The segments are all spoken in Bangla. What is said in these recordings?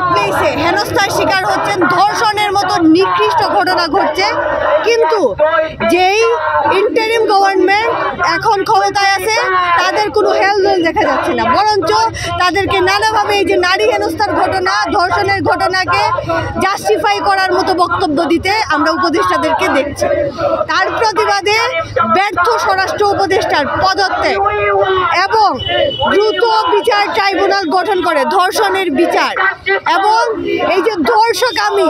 পাবলিক প্লেসে হেনস্থার শিকার হচ্ছেন, ধর্ষণের মতো নিকৃষ্ট ঘটনা ঘটছে। কিন্তু যেই ইন্টারিম গভর্নমেন্ট এখন ক্ষমতায় আছে তাদের কোনো হেলদোল দেখা যাচ্ছে না, বরঞ্চ তাদেরকে নানাভাবে এই যে নারী হেনস্থার ঘটনা, ধর্ষণের ঘটনাকে জাস্টিফাই করার মতো বক্তব্য দিতে আমরা উপদেষ্টাদেরকে দেখছি। তার প্রতিবাদে ব্যর্থ স্বরাষ্ট্র উপদেষ্টার পদত্যাগ এবং দ্রুত বিচার ট্রাইব্যুনাল গঠন করে ধর্ষণের বিচার এবং এই যে ধর্ষকামী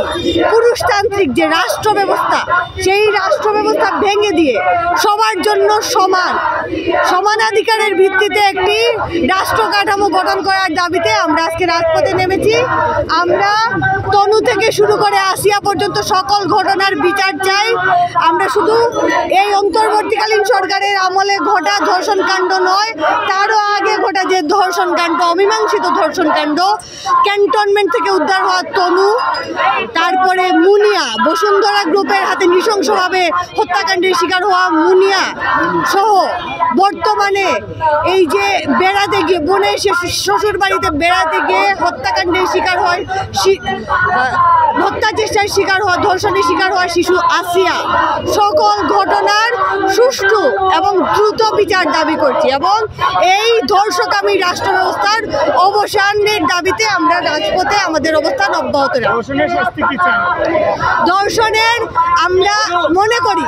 পুরুষতান্ত্রিক যে রাষ্ট্র ব্যবস্থা, সেই রাষ্ট্র ব্যবস্থা ভেঙে দিয়ে সবার জন্য সমানাধিকারের ভিত্তিতে একটি রাষ্ট্র কাঠামো গঠন করার দাবিতে আমরা আজকে রাজপথে নেমেছি। আমরা তনু থেকে শুরু করে আসিয়া পর্যন্ত সকল ঘটনার বিচার চাই। আমরা শুধু এই অন্তর্বর্তীকালীন সরকারের আমলে ঘটা ধর্ষণ কাণ্ড নয়, তারও আগে ঘটা যে ধর্ষণ কাণ্ড, অমীমাংসিত ধর্ষণ কাণ্ড, ক্যান্টনমেন্ট থেকে উদ্ধার হওয়া তনু, তারপরে মুনিয়া, বসুন্ধরা গ্রুপের হাতে নৃশংসভাবে হত্যাকাণ্ডের শিকার হওয়া মুনিয়া সহ বর্তমানে এই যে বেড়াতে গিয়ে বোনের শ্বশুর বাড়িতে বেড়াতে গিয়ে হত্যাকাণ্ডের শিকার হয়, হত্যা চেষ্টার শিকার হওয়া, ধর্ষণের শিকার হওয়া শিশু আসিয়া, সকল ঘটনার সুষ্ঠু এবং দ্রুত বিচার দাবি করছি এবং এই ধর্ষকামী রাষ্ট্র ব্যবস্থার অবসানের দাবিতে আমরা রাজপথে আমাদের অবস্থান অব্যাহত রাখছি। ধর্ষণের আমরা মনে করি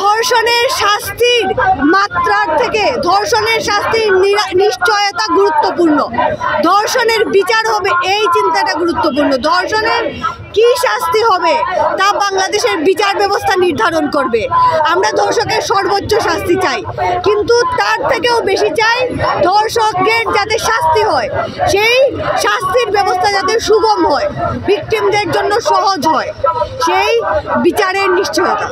ধর্ষণের শাস্তির মাত্রার থেকে ধর্ষণের শাস্তির নিশ্চয়তা গুরুত্বপূর্ণ, ধর্ষণের বিচার হবে এই চিন্তাটা গুরুত্বপূর্ণ। ধর্ষণের কি শাস্তি হবে তা বাংলাদেশের বিচার ব্যবস্থা নির্ধারণ করবে। আমরা ধর্ষকের সর্বোচ্চ শাস্তি চাই, কিন্তু তার থেকেও বেশি চাই ধর্ষকের যাতে শাস্তি হয়, সেই শাস্তির ব্যবস্থা যাতে সুগম হয়, ভিকটিমদের জন্য সহজ হয়, সেই বিচারের নিশ্চয়তা।